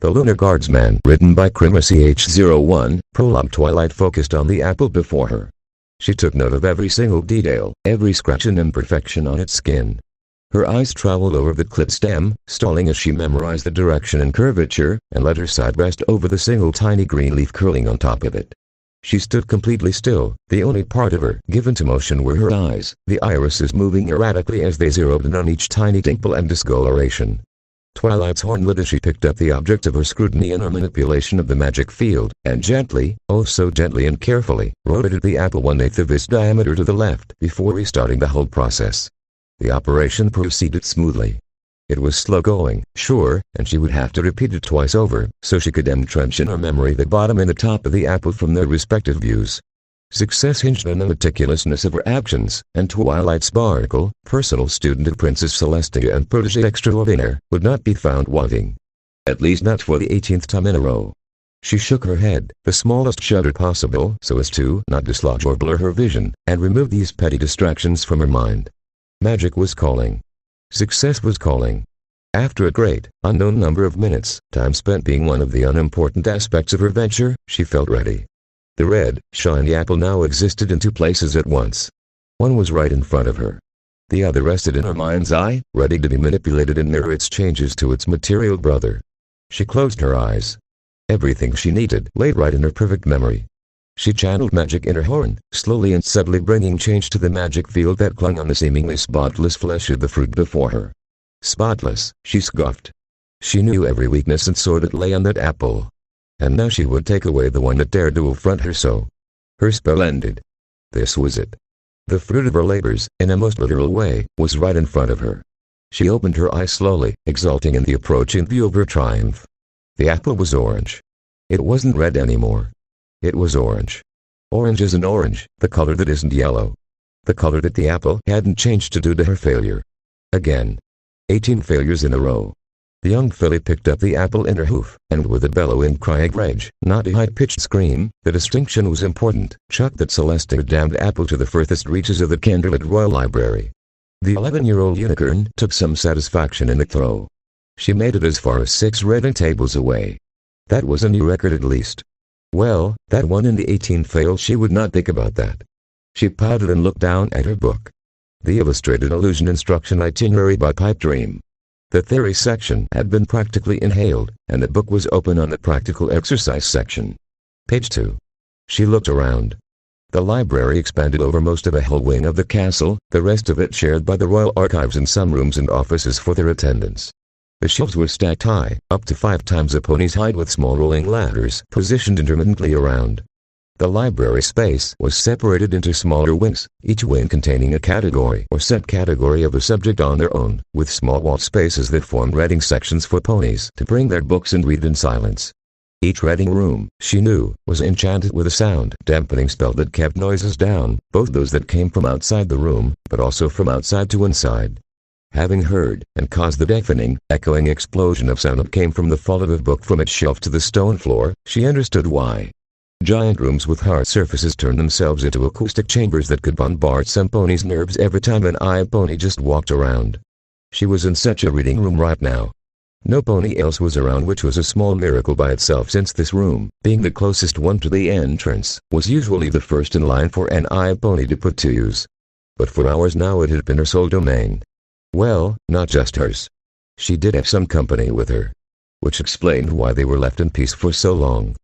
The Lunar Guardsman, written by CH01, Prologue. Twilight focused on the apple before her. She took note of every single detail, every scratch and imperfection on its skin. Her eyes traveled over the clipped stem, stalling as she memorized the direction and curvature, and let her side rest over the single tiny green leaf curling on top of it. She stood completely still. The only part of her given to motion were her eyes, the irises moving erratically as they zeroed in on each tiny dimple and discoloration. Twilight's horn lit as she picked up the object of her scrutiny and her manipulation of the magic field, and gently, oh so gently and carefully, rotated the apple 1/8 of its diameter to the left before restarting the whole process. The operation proceeded smoothly. It was slow going, sure, and she would have to repeat it twice over, so she could entrench in her memory the bottom and the top of the apple from their respective views. Success hinged on the meticulousness of her actions, and Twilight Sparkle, personal student of Princess Celestia and protégé extraordinaire, would not be found wanting. At least not for the 18th time in a row. She shook her head, the smallest shudder possible so as to not dislodge or blur her vision, and remove these petty distractions from her mind. Magic was calling. Success was calling. After a great, unknown number of minutes, time spent being one of the unimportant aspects of her venture, she felt ready. The red, shiny apple now existed in two places at once. One was right in front of her. The other rested in her mind's eye, ready to be manipulated and mirror its changes to its material brother. She closed her eyes. Everything she needed lay right in her perfect memory. She channeled magic in her horn, slowly and subtly bringing change to the magic field that clung on the seemingly spotless flesh of the fruit before her. Spotless, she scoffed. She knew every weakness and sore that lay on that apple. And now she would take away the one that dared to affront her so. Her spell ended. This was it. The fruit of her labors, in a most literal way, was right in front of her. She opened her eyes slowly, exulting in the approaching view of her triumph. The apple was orange. It wasn't red anymore. It was orange. Orange as an orange, the color that isn't yellow. The color that the apple hadn't changed to due to her failure. Again. 18 failures in a row. The young filly picked up the apple in her hoof, and with a bellowing cry of rage, not a high-pitched scream, the distinction was important, chucked that Celestia damned apple to the furthest reaches of the candlelit royal library. The 11-year-old unicorn took some satisfaction in the throw. She made it as far as 6 reading tables away. That was a new record at least. Well, that one in the 18 failed. She would not think about that. She pouted and looked down at her book. The Illustrated Illusion Instruction Itinerary by Pipe Dream. The theory section had been practically inhaled, and the book was open on the practical exercise section. Page 2. She looked around. The library expanded over most of a whole wing of the castle, the rest of it shared by the royal archives and some rooms and offices for their attendants. The shelves were stacked high, up to 5 times a pony's height with small rolling ladders positioned intermittently around. The library space was separated into smaller wings, each wing containing a category or set-category of a subject on their own, with small wall spaces that formed reading sections for ponies to bring their books and read in silence. Each reading room, she knew, was enchanted with a sound-dampening spell that kept noises down, both those that came from outside the room, but also from outside to inside. Having heard, and caused the deafening, echoing explosion of sound that came from the fall of a book from its shelf to the stone floor, she understood why. Giant rooms with hard surfaces turned themselves into acoustic chambers that could bombard some pony's nerves every time an pony just walked around. She was in such a reading room right now. No pony else was around, which was a small miracle by itself, since this room, being the closest one to the entrance, was usually the first in line for an pony to put to use. But for hours now it had been her sole domain. Well, not just hers. She did have some company with her. Which explained why they were left in peace for so long.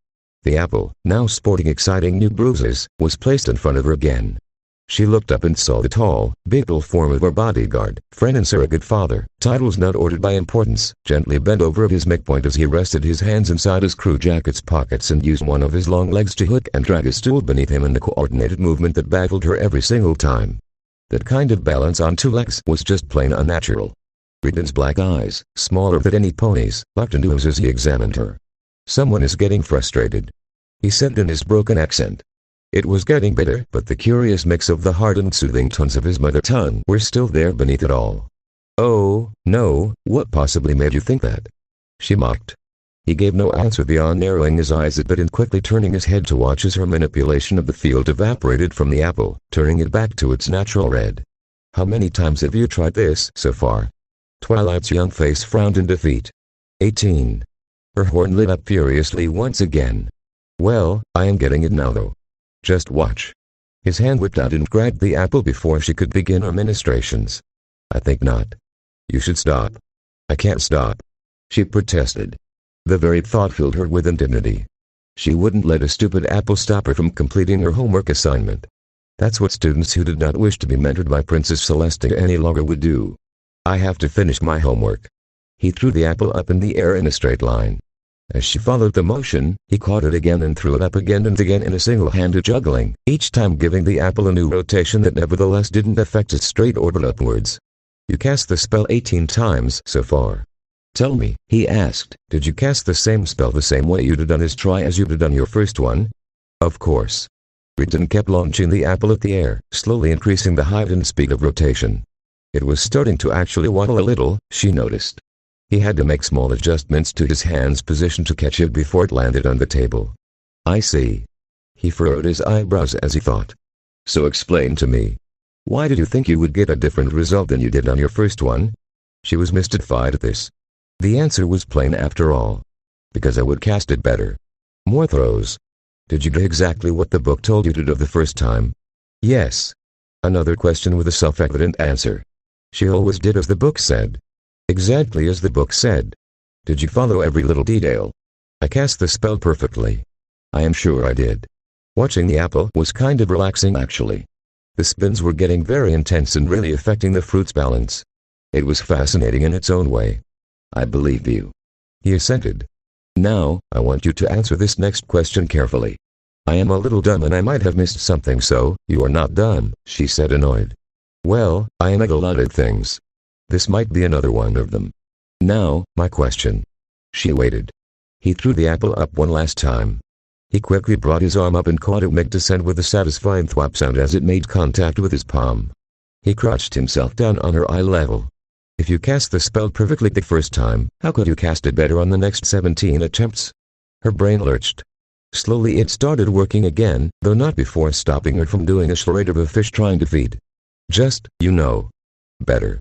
The apple, now sporting exciting new bruises, was placed in front of her again. She looked up and saw the tall, big-built form of her bodyguard, friend and surrogate father, titles not ordered by importance, gently bent over at his midpoint as he rested his hands inside his crew jacket's pockets and used one of his long legs to hook and drag a stool beneath him in a coordinated movement that baffled her every single time. That kind of balance on 2 legs was just plain unnatural. Reedon's black eyes, smaller than any pony's, locked into his as he examined her. "Someone is getting frustrated," he said in his broken accent. It was getting bitter, but the curious mix of the hardened soothing tones of his mother tongue were still there beneath it all. "Oh, no, what possibly made you think that?" she mocked. He gave no answer beyond narrowing his eyes at it and quickly turning his head to watch as her manipulation of the field evaporated from the apple, turning it back to its natural red. "How many times have you tried this so far?" Twilight's young face frowned in defeat. 18. Her horn lit up furiously once again. Well, I am getting it now though. Just watch. His hand whipped out and grabbed the apple before she could begin her ministrations. I think not. You should stop. I can't stop, she protested. The very thought filled her with indignity. She wouldn't let a stupid apple stop her from completing her homework assignment. That's what students who did not wish to be mentored by Princess Celestia any longer would do. I have to finish my homework. He threw the apple up in the air in a straight line. As she followed the motion, he caught it again and threw it up again and again in a single-handed juggling, each time giving the apple a new rotation that nevertheless didn't affect its straight orbit upwards. You cast the spell 18 times so far. Tell me, he asked, did you cast the same spell the same way you did on his try as you did on your first one? Of course. Riton kept launching the apple at the air, slowly increasing the height and speed of rotation. It was starting to actually waddle a little, she noticed. He had to make small adjustments to his hand's position to catch it before it landed on the table. I see. He furrowed his eyebrows as he thought. So explain to me. Why did you think you would get a different result than you did on your first one? She was mystified at this. The answer was plain after all. Because I would cast it better. More throws. Did you do exactly what the book told you to do the first time? Yes. Another question with a self-evident answer. She always did as the book said. Exactly as the book said. Did you follow every little detail? I cast the spell perfectly. I am sure I did. Watching the apple was kind of relaxing actually. The spins were getting very intense and really affecting the fruit's balance. It was fascinating in its own way. I believe you. He assented. Now, I want you to answer this next question carefully. I am a little dumb and I might have missed something so, you are not dumb, she said annoyed. Well, I am a lot of things. This might be another one of them. Now, my question. She waited. He threw the apple up one last time. He quickly brought his arm up and caught it mid-descent with a satisfying thwap sound as it made contact with his palm. He crouched himself down on her eye level. If you cast the spell perfectly the first time, how could you cast it better on the next 17 attempts? Her brain lurched. Slowly it started working again, though not before stopping her from doing a charade of a fish trying to feed. Just, better.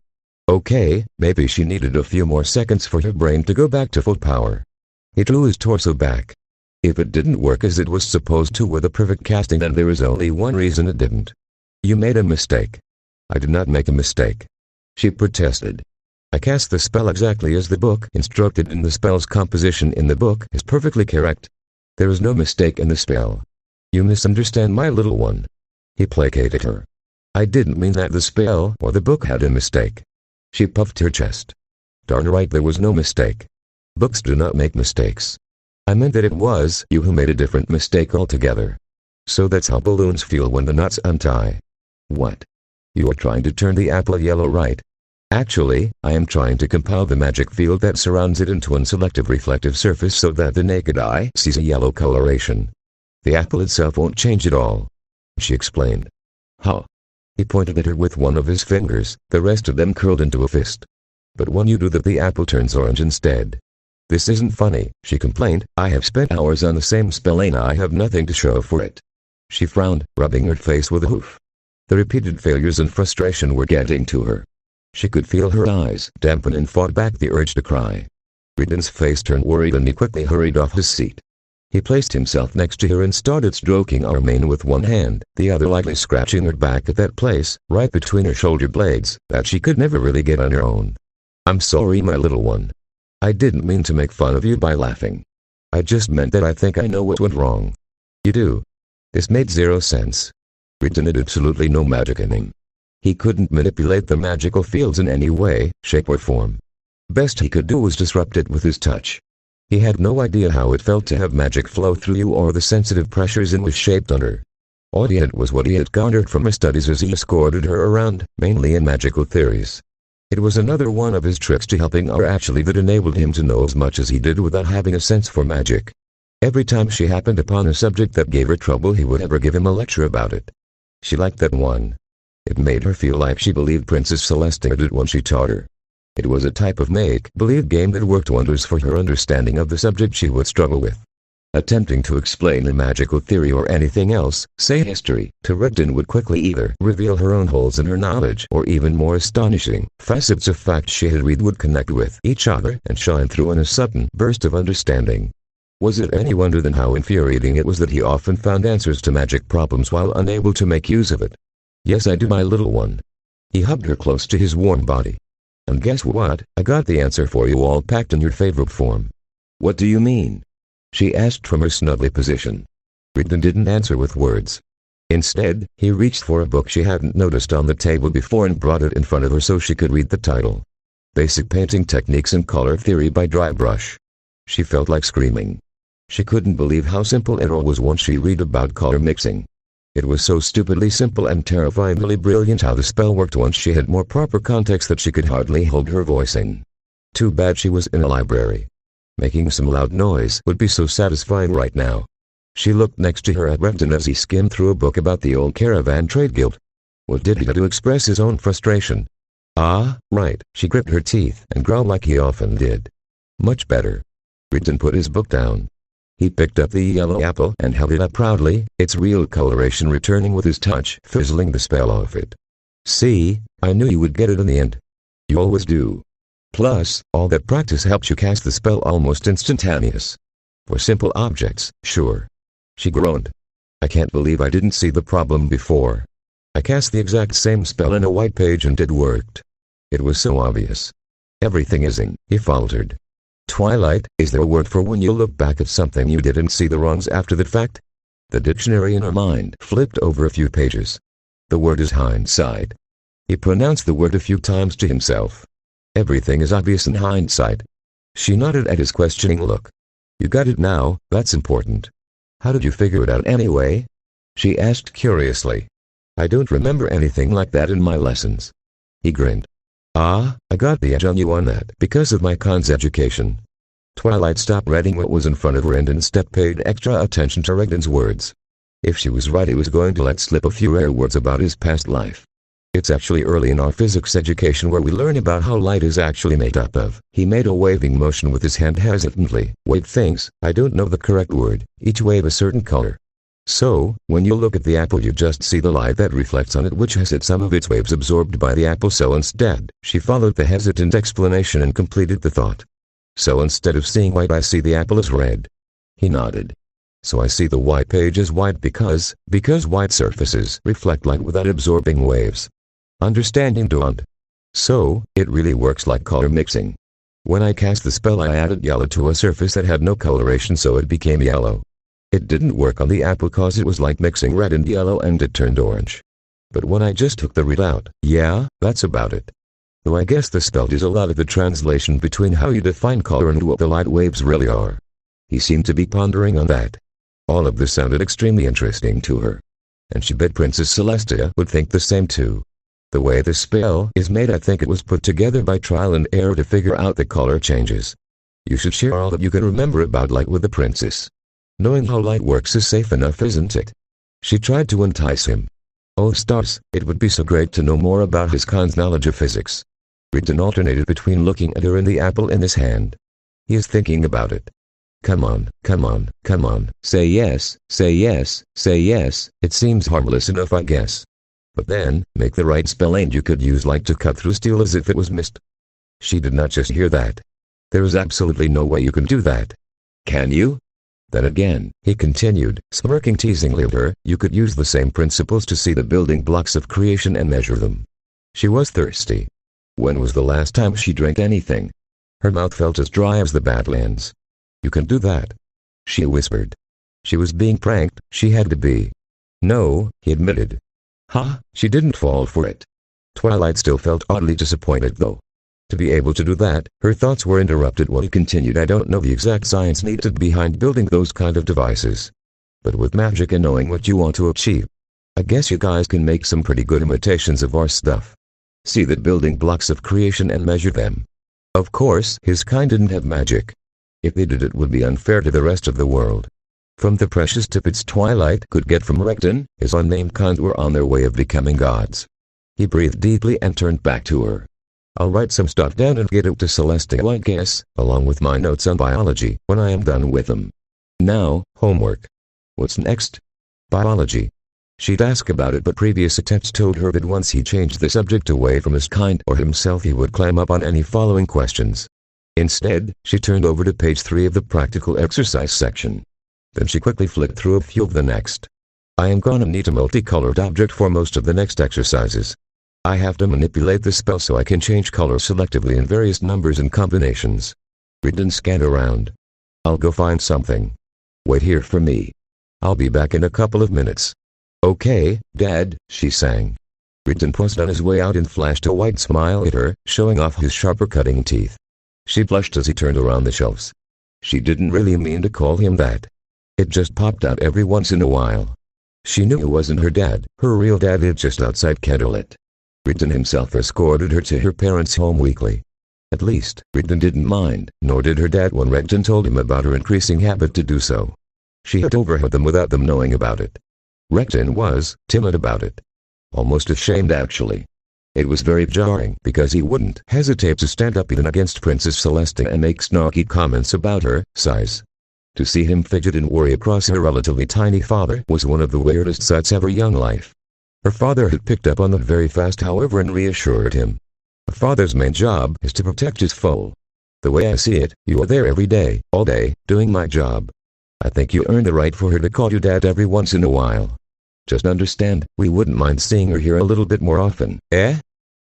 Okay, maybe she needed a few more seconds for her brain to go back to full power. He drew his torso back. If it didn't work as it was supposed to with a perfect casting, then there is only one reason it didn't. You made a mistake. I did not make a mistake. She protested. I cast the spell exactly as the book instructed, and the spell's composition in the book is perfectly correct. There is no mistake in the spell. You misunderstand, my little one. He placated her. I didn't mean that the spell or the book had a mistake. She puffed her chest. Darn right, there was no mistake. Books do not make mistakes. I meant that it was you who made a different mistake altogether. So that's how balloons feel when the knots untie. What? You are trying to turn the apple yellow, right? Actually, I am trying to compile the magic field that surrounds it into an selective reflective surface so that the naked eye sees a yellow coloration. The apple itself won't change at all. She explained. How? He pointed at her with one of his fingers, the rest of them curled into a fist. But when you do that, the apple turns orange instead. This isn't funny, she complained. I have spent hours on the same spell and I have nothing to show for it. She frowned, rubbing her face with a hoof. The repeated failures and frustration were getting to her. She could feel her eyes dampen and fought back the urge to cry. Riden's face turned worried and he quickly hurried off his seat. He placed himself next to her and started stroking her mane with one hand, the other lightly scratching her back at that place, right between her shoulder blades, that she could never really get on her own. I'm sorry, my little one. I didn't mean to make fun of you by laughing. I just meant that I think I know what went wrong. You do? This made zero sense. Riden had absolutely no magic in him. He couldn't manipulate the magical fields in any way, shape or form. Best he could do was disrupt it with his touch. He had no idea how it felt to have magic flow through you or the sensitive pressures it was shaped under. All it was what he had garnered from his studies as he escorted her around, mainly in magical theories. It was another one of his tricks to helping her actually that enabled him to know as much as he did without having a sense for magic. Every time she happened upon a subject that gave her trouble, he would ever give him a lecture about it. She liked that one. It made her feel like she believed Princess Celestia did when she taught her. It was a type of make-believe game that worked wonders for her understanding of the subject she would struggle with. Attempting to explain a magical theory or anything else, say history, to Redden would quickly either reveal her own holes in her knowledge or even more astonishing facets of facts she had read would connect with each other and shine through in a sudden burst of understanding. Was it any wonder then how infuriating it was that he often found answers to magic problems while unable to make use of it? Yes, I do, my little one. He hugged her close to his warm body. And guess what? I got the answer for you all packed in your favorite form. What do you mean? She asked from her snuggly position. Redden didn't answer with words. Instead, he reached for a book she hadn't noticed on the table before and brought it in front of her so she could read the title. Basic Painting Techniques and Color Theory by Dry Brush. She felt like screaming. She couldn't believe how simple it all was once she read about color mixing. It was so stupidly simple and terrifyingly brilliant how the spell worked once she had more proper context that she could hardly hold her voice in. Too bad she was in a library. Making some loud noise would be so satisfying right now. She looked next to her at Redden as he skimmed through a book about the old Caravan Trade Guild. What did he do to express his own frustration? Ah, right, she gripped her teeth and growled like he often did. Much better. Redden put his book down. He picked up the yellow apple and held it up proudly, its real coloration returning with his touch, fizzling the spell off it. See, I knew you would get it in the end. You always do. Plus, all that practice helps you cast the spell almost instantaneous. For simple objects, sure. She groaned. I can't believe I didn't see the problem before. I cast the exact same spell in a white page and it worked. It was so obvious. Everything isn't, he faltered. Twilight, is there a word for when you look back at something you did and see the wrongs after the fact? The dictionary in her mind flipped over a few pages. The word is hindsight. He pronounced the word a few times to himself. Everything is obvious in hindsight. She nodded at his questioning look. You got it now, that's important. How did you figure it out anyway? She asked curiously. I don't remember anything like that in my lessons. He grinned. Ah, I got the edge on you on that because of my cons education. Twilight stopped reading what was in front of her and instead paid extra attention to Redden's words. If she was right, he was going to let slip a few rare words about his past life. It's actually early in our physics education where we learn about how light is actually made up of. He made a waving motion with his hand hesitantly. Wave things, I don't know the correct word, each wave a certain color. So, when you look at the apple you just see the light that reflects on it which has had some of its waves absorbed by the apple so instead, she followed the hesitant explanation and completed the thought. So instead of seeing white I see the apple as red. He nodded. So I see the white page as white because white surfaces reflect light without absorbing waves. Understanding dawned. So, it really works like color mixing. When I cast the spell I added yellow to a surface that had no coloration so it became yellow. It didn't work on the apple cause it was like mixing red and yellow and it turned orange. But when I just took the read out, yeah, that's about it. Though I guess the spell does a lot of the translation between how you define color and what the light waves really are. He seemed to be pondering on that. All of this sounded extremely interesting to her. And she bet Princess Celestia would think the same too. The way the spell is made I think it was put together by trial and error to figure out the color changes. You should share all that you can remember about light with the princess. Knowing how light works is safe enough, isn't it? She tried to entice him. Oh stars, it would be so great to know more about his cons knowledge of physics. Redden alternated between looking at her and the apple in his hand. He is thinking about it. Come on, come on, come on, say yes, say yes, say yes, it seems harmless enough I guess. But then, make the right spell and you could use light to cut through steel as if it was mist. She did not just hear that. There is absolutely no way you can do that. Can you? Then again, he continued, smirking teasingly at her, you could use the same principles to see the building blocks of creation and measure them. She was thirsty. When was the last time she drank anything? Her mouth felt as dry as the Badlands. You can do that. She whispered. She was being pranked, she had to be. No, he admitted. Ha, she didn't fall for it. Twilight still felt oddly disappointed though. To be able to do that, her thoughts were interrupted when he continued, I don't know the exact science needed behind building those kind of devices. But with magic and knowing what you want to achieve, I guess you guys can make some pretty good imitations of our stuff. See the building blocks of creation and measure them. Of course, his kind didn't have magic. If they did it would be unfair to the rest of the world. From the precious tidbits Twilight could get from Redden, his unnamed cons were on their way of becoming gods. He breathed deeply and turned back to her. I'll write some stuff down and get it to Celestia I guess, along with my notes on biology, when I am done with them. Now, homework. What's next? Biology. She'd ask about it, but previous attempts told her that once he changed the subject away from his kind or himself, he would clam up on any following questions. Instead, she turned over to page 3 of the practical exercise section. Then she quickly flicked through a few of the next. I am gonna need a multicolored object for most of the next exercises. I have to manipulate the spell so I can change color selectively in various numbers and combinations. Read and scan around. I'll go find something. Wait here for me. I'll be back in a couple of minutes. Okay, Dad, she sang. Rigdon paused on his way out and flashed a white smile at her, showing off his sharper cutting teeth. She blushed as he turned around the shelves. She didn't really mean to call him that. It just popped out every once in a while. She knew it wasn't her dad. Her real dad lived just outside Candlelit. Rigdon himself escorted her to her parents' home weekly. At least, Rigdon didn't mind, nor did her dad when Rigdon told him about her increasing habit to do so. She had overheard them without them knowing about it. Rigdon was timid about it. Almost ashamed, actually. It was very jarring because he wouldn't hesitate to stand up even against Princess Celestia and make snarky comments about her size. To see him fidget and worry across her relatively tiny father was one of the weirdest sights of her young life. Her father had picked up on that very fast, however, and reassured him. A father's main job is to protect his foal. The way I see it, you are there every day, all day, doing my job. I think you earn the right for her to call you Dad every once in a while. Just understand, we wouldn't mind seeing her here a little bit more often, eh?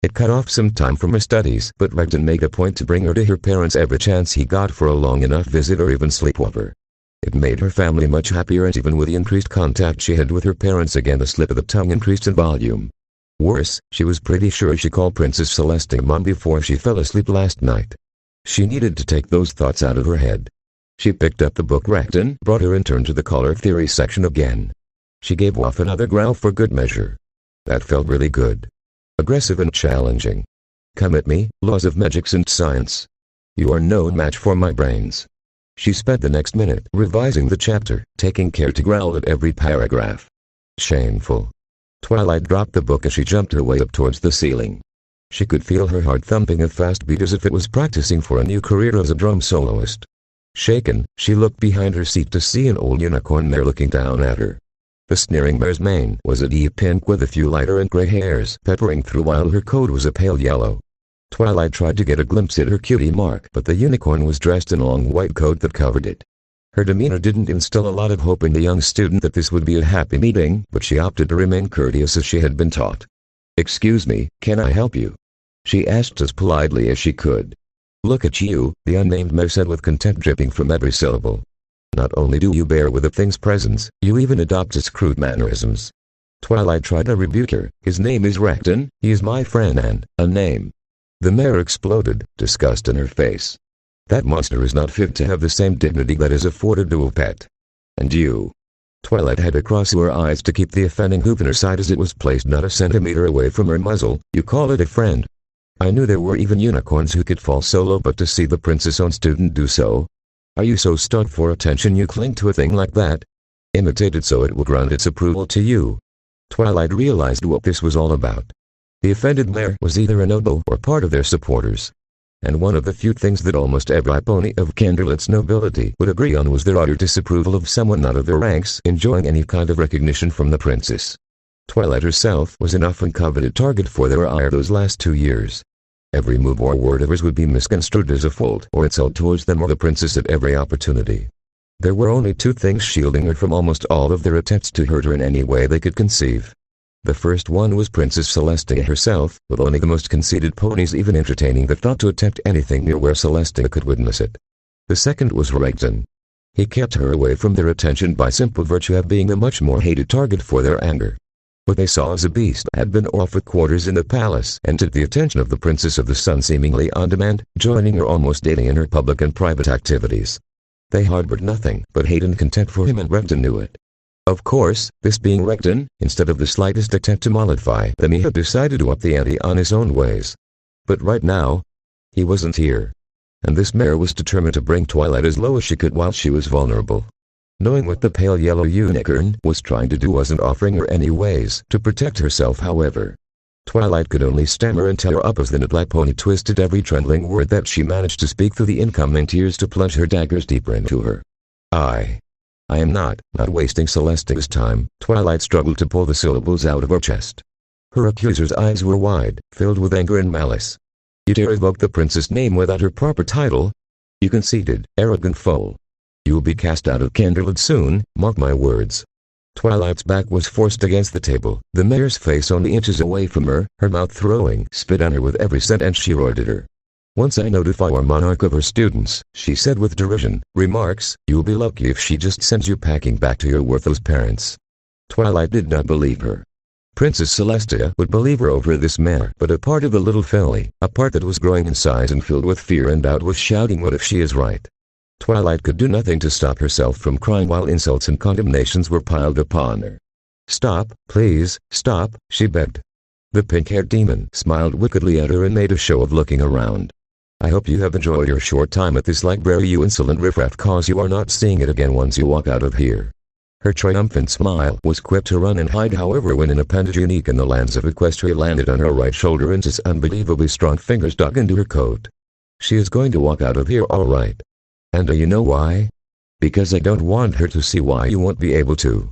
It cut off some time from her studies, but Rigdon made a point to bring her to her parents every chance he got for a long enough visit or even sleepover. It made her family much happier, and even with the increased contact she had with her parents again, the slip of the tongue increased in volume. Worse, she was pretty sure she called Princess Celestia Mom before she fell asleep last night. She needed to take those thoughts out of her head. She picked up the book Rigdon brought her and turned to the color theory section again. She gave off another growl for good measure. That felt really good. Aggressive and challenging. Come at me, laws of magics and science. You are no match for my brains. She spent the next minute revising the chapter, taking care to growl at every paragraph. Shameful. Twilight dropped the book as she jumped her way up towards the ceiling. She could feel her heart thumping a fast beat as if it was practicing for a new career as a drum soloist. Shaken, she looked behind her seat to see an old unicorn mare looking down at her. The sneering mare's mane was a deep pink with a few lighter and gray hairs peppering through, while her coat was a pale yellow. Twilight tried to get a glimpse at her cutie mark, but the unicorn was dressed in a long white coat that covered it. Her demeanor didn't instill a lot of hope in the young student that this would be a happy meeting, but she opted to remain courteous as she had been taught. Excuse me, can I help you? She asked as politely as she could. Look at you, the unnamed mare said with contempt dripping from every syllable. Not only do you bear with the thing's presence, you even adopt its crude mannerisms. Twilight tried to rebuke her. His name is Rigdon, he is my friend, and a name. The mare exploded, disgust in her face. That monster is not fit to have the same dignity that is afforded to a pet. And you? Twilight had to cross her eyes to keep the offending hoof in her side as it was placed not a centimeter away from her muzzle. You call it a friend? I knew there were even unicorns who could fall so low, but to see the princess' own student do so? Are you so starved for attention you cling to a thing like that? Imitate it so it will grant its approval to you. Twilight realized what this was all about. The offended mare was either a noble or part of their supporters. And one of the few things that almost every pony of Candlelight's nobility would agree on was their utter disapproval of someone not of their ranks enjoying any kind of recognition from the princess. Twilight herself was an often coveted target for their ire those last 2 years. Every move or word of hers would be misconstrued as a fault or insult towards them or the princess at every opportunity. There were only 2 things shielding her from almost all of their attempts to hurt her in any way they could conceive. The first one was Princess Celestia herself, with only the most conceited ponies even entertaining the thought to attempt anything near where Celestia could witness it. The second was Rigdon. He kept her away from their attention by simple virtue of being the much more hated target for their anger. What they saw as a beast had been offered quarters in the palace and took the attention of the Princess of the Sun seemingly on demand, joining her almost daily in her public and private activities. They harbored nothing but hate and contempt for him, and Rigdon knew it. Of course, this being Rigdon, instead of the slightest attempt to mollify them, he had decided to up the ante on his own ways. But right now, he wasn't here. And this mare was determined to bring Twilight as low as she could while she was vulnerable. Knowing what the pale yellow unicorn was trying to do wasn't offering her any ways to protect herself, however. Twilight could only stammer and tear up as the black pony twisted every trembling word that she managed to speak through the incoming tears to plunge her daggers deeper into her. I am not wasting Celestia's time." Twilight struggled to pull the syllables out of her chest. Her accuser's eyes were wide, filled with anger and malice. "You dare evoke the princess' name without her proper title? You conceited, arrogant fool. You will be cast out of Candlewood soon, mark my words." Twilight's back was forced against the table, the mayor's face only inches away from her, her mouth throwing spit on her with every sentence she roared at her. "Once I notify our monarch of her students," she said with derision, remarks, "you'll be lucky if she just sends you packing back to your worthless parents." Twilight did not believe her. Princess Celestia would believe her over this matter, but a part of the little family, a part that was growing in size and filled with fear and doubt, was shouting, "What if she is right?" Twilight could do nothing to stop herself from crying while insults and condemnations were piled upon her. "Stop, please, stop," she begged. The pink-haired demon smiled wickedly at her and made a show of looking around. "I hope you have enjoyed your short time at this library, you insolent riffraff, cause you are not seeing it again once you walk out of here." Her triumphant smile was quick to run and hide, however, when an appendage unique in the lands of Equestria landed on her right shoulder and his unbelievably strong fingers dug into her coat. "She is going to walk out of here all right. And do you know why? Because I don't want her to see why you won't be able to."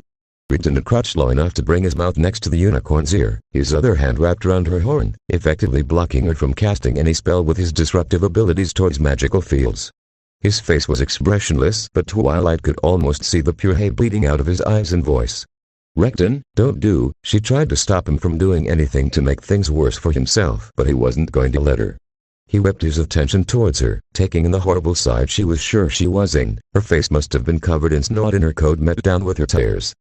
Redden crouched low enough to bring his mouth next to the unicorn's ear, his other hand wrapped around her horn, effectively blocking her from casting any spell with his disruptive abilities towards magical fields. His face was expressionless, but Twilight could almost see the pure hate bleeding out of his eyes and voice. "Recton, don't do." She tried to stop him from doing anything to make things worse for himself, but he wasn't going to let her. He whipped his attention towards her, taking in the horrible sight she was sure she was in. Her face must have been covered in snot and her coat met down with her tears.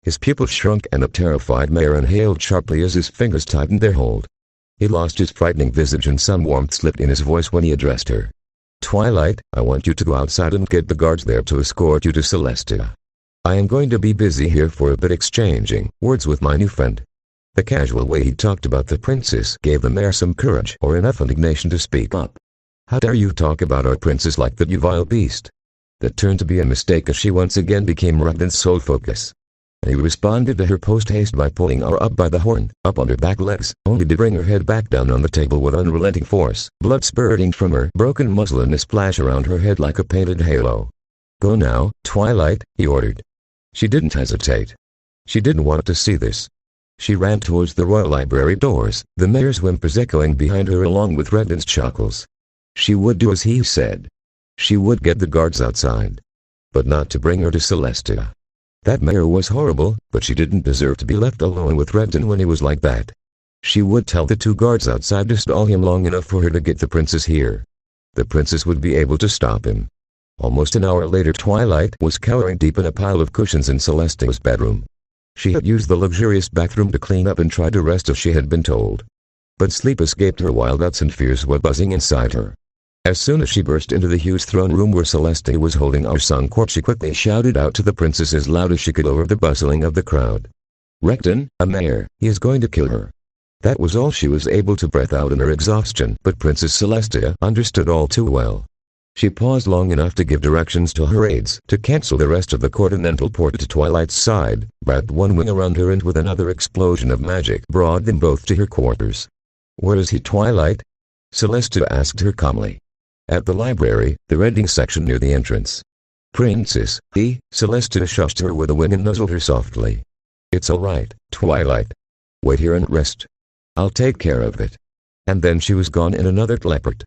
His pupils shrunk and the terrified mayor inhaled sharply as his fingers tightened their hold. He lost his frightening visage and some warmth slipped in his voice when he addressed her. "Twilight, I want you to go outside and get the guards there to escort you to Celestia. I am going to be busy here for a bit exchanging words with my new friend." The casual way he talked about the princess gave the mayor some courage or enough indignation to speak up. "How dare you talk about our princess like that, you vile beast?" That turned to be a mistake as she once again became Redden's sole focus. He responded to her post-haste by pulling her up by the horn, up on her back legs, only to bring her head back down on the table with unrelenting force, blood spurting from her broken muzzle and a splash around her head like a painted halo. "Go now, Twilight," he ordered. She didn't hesitate. She didn't want to see this. She ran towards the royal library doors, the mayor's whimpers echoing behind her along with Redden's chuckles. She would do as he said. She would get the guards outside. But not to bring her to Celestia. That mayor was horrible, but she didn't deserve to be left alone with Redden when he was like that. She would tell the two guards outside to stall him long enough for her to get the princess here. The princess would be able to stop him. Almost an hour later, Twilight was cowering deep in a pile of cushions in Celestia's bedroom. She had used the luxurious bathroom to clean up and try to rest as she had been told. But sleep escaped her while doubts and fears were buzzing inside her. As soon as she burst into the huge throne room where Celestia was holding our son court, she quickly shouted out to the princess as loud as she could over the bustling of the crowd. "Recton, a mayor, he is going to kill her." That was all she was able to breath out in her exhaustion, but Princess Celestia understood all too well. She paused long enough to give directions to her aides to cancel the rest of the court and then teleported to Twilight's side, wrapped one wing around her and with another explosion of magic brought them both to her quarters. "Where is he, Twilight?" Celestia asked her calmly. "At the library, the reading section near the entrance." "Princess, Celestia shushed her with a wing and nuzzled her softly. "It's all right, Twilight. Wait here and rest. I'll take care of it." And then she was gone in another teleport.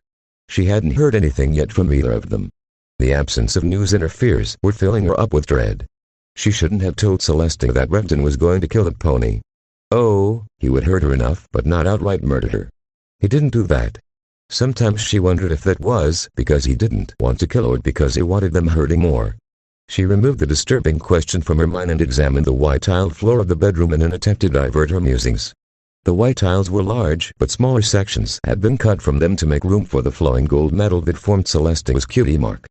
She hadn't heard anything yet from either of them. The absence of news and her fears were filling her up with dread. She shouldn't have told Celestia that Redden was going to kill the pony. Oh, he would hurt her enough, but not outright murder her. He didn't do that. Sometimes she wondered if that was because he didn't want to kill her or because he wanted them hurting more. She removed the disturbing question from her mind and examined the white-tiled floor of the bedroom in an attempt to divert her musings. The white tiles were large, but smaller sections had been cut from them to make room for the flowing gold metal that formed Celestia's cutie mark.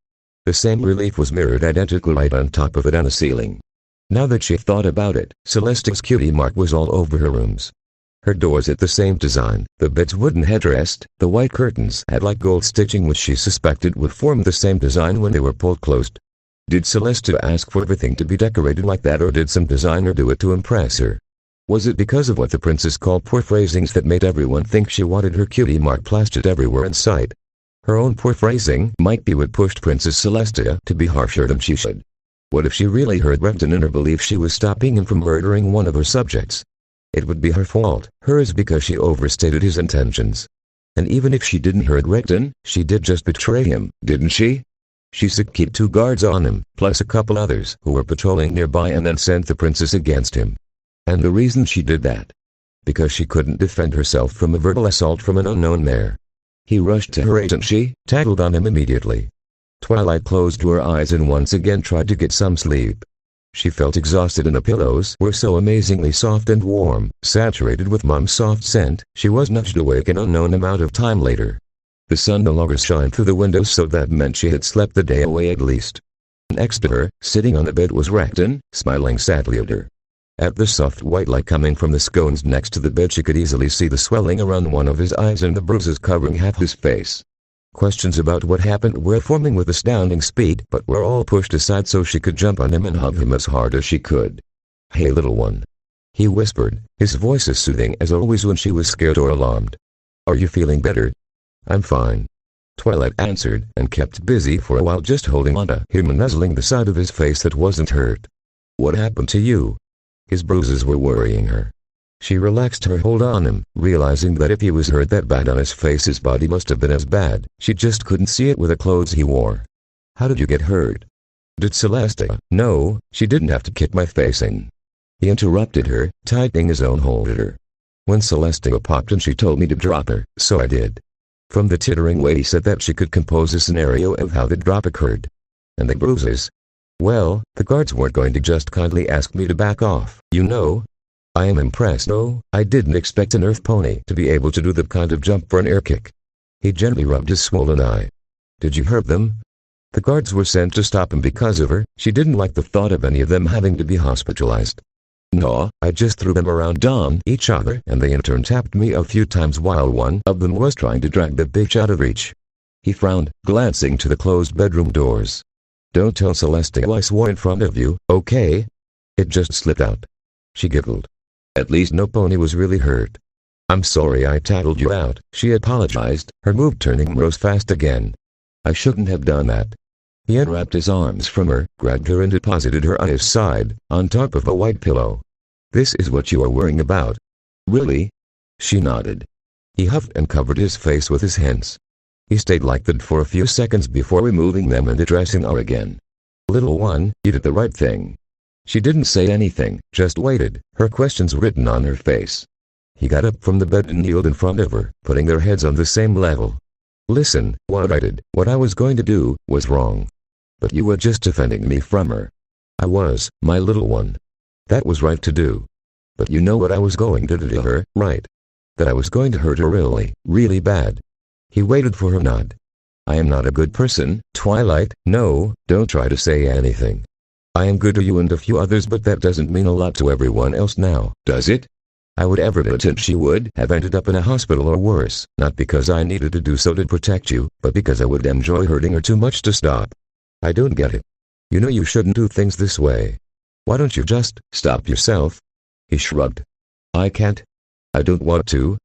The same relief was mirrored identically right on top of it on the ceiling. Now that she thought about it, Celestia's cutie mark was all over her rooms. Her doors had the same design, the bed's wooden headrest, the white curtains had like gold stitching which she suspected would form the same design when they were pulled closed. Did Celestia ask for everything to be decorated like that, or did some designer do it to impress her? Was it because of what the princess called poor phrasings that made everyone think she wanted her cutie mark plastered everywhere in sight? Her own poor phrasing might be what pushed Princess Celestia to be harsher than she should. What if she really hurt Renton in her belief she was stopping him from murdering one of her subjects? It would be her fault, hers because she overstated his intentions. And even if she didn't hurt Renton, she did just betray him, didn't she? She should keep 2 guards on him, plus a couple others who were patrolling nearby, and then sent the princess against him. And the reason she did that? Because she couldn't defend herself from a verbal assault from an unknown mare. He rushed to her aid and she tattled on him immediately. Twilight closed her eyes and once again tried to get some sleep. She felt exhausted and the pillows were so amazingly soft and warm, saturated with Mom's soft scent. She was nudged awake an unknown amount of time later. The sun no longer shined through the windows, so that meant she had slept the day away at least. Next to her, sitting on the bed, was Renton, smiling sadly at her. At the soft white light coming from the scones next to the bed, she could easily see the swelling around one of his eyes and the bruises covering half his face. Questions about what happened were forming with astounding speed, but were all pushed aside so she could jump on him and hug him as hard as she could. "Hey, little one," he whispered, his voice as soothing as always when she was scared or alarmed. "Are you feeling better?" "I'm fine," Twilight answered, and kept busy for a while just holding on to him and nuzzling the side of his face that wasn't hurt. "What happened to you?" His bruises were worrying her. She relaxed her hold on him, realizing that if he was hurt that bad on his face, his body must have been as bad. She just couldn't see it with the clothes he wore. "How did you get hurt?" "Did Celestia?" "No, she didn't have to kick my face in," he interrupted her, tightening his own hold at her. "When Celestia popped and she told me to drop her, so I did." From the tittering way he said that, she could compose a scenario of how the drop occurred. "And the bruises?" "Well, the guards weren't going to just kindly ask me to back off, you know. I am impressed though. I didn't expect an earth pony to be able to do that kind of jump for an air kick." He gently rubbed his swollen eye. "Did you hurt them?" "The guards were sent to stop him because of her." She didn't like the thought of any of them having to be hospitalized. "No, I just threw them around on each other and they in turn tapped me a few times while one of them was trying to drag the bitch out of reach." He frowned, glancing to the closed bedroom doors. "Don't tell Celestia I swore in front of you, okay? It just slipped out." She giggled. "At least no pony was really hurt." "I'm sorry I tattled you out," she apologized, her mood turning rose fast again. "I shouldn't have done that." He unwrapped his arms from her, grabbed her and deposited her on his side, on top of a white pillow. "This is what you are worrying about?" "Really?" She nodded. He huffed and covered his face with his hands. He stayed like that for a few seconds before removing them and addressing her again. "Little one, you did the right thing." She didn't say anything, just waited, her questions written on her face. He got up from the bed and kneeled in front of her, putting their heads on the same level. "Listen, what I did, what I was going to do, was wrong. But you were just defending me from her." "I was, my little one. That was right to do. But you know what I was going to do to her, right? That I was going to hurt her really, really bad." He waited for her nod. "I am not a good person, Twilight. No, don't try to say anything. I am good to you and a few others, but that doesn't mean a lot to everyone else now, does it? I would ever admit it. She would have ended up in a hospital or worse, not because I needed to do so to protect you, but because I would enjoy hurting her too much to stop. I don't get it. You know you shouldn't do things this way. Why don't you just stop yourself?" He shrugged. "I can't. I don't want to.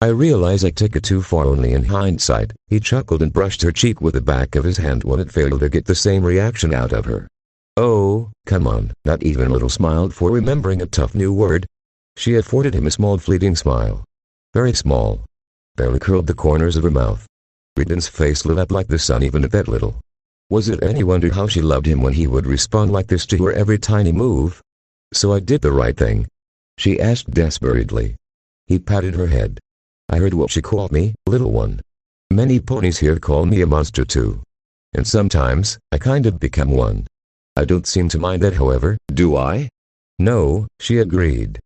I realize I took it too far only in hindsight." He chuckled and brushed her cheek with the back of his hand when it failed to get the same reaction out of her. "Oh, come on." Not even a little smiled for remembering a tough new word. She afforded him a small fleeting smile. Very small. Barely curled the corners of her mouth. Renton's face lit up like the sun even at that little. Was it any wonder how she loved him when he would respond like this to her every tiny move? "So I did the right thing?" she asked desperately. He patted her head. "I heard what she called me, little one. Many ponies here call me a monster too. And sometimes, I kind of become one. I don't seem to mind that, however, do I?" "No," she agreed.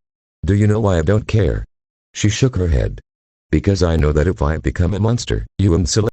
"Do you know why I don't care?" She shook her head. "Because I know that if I become a monster, you and Celeste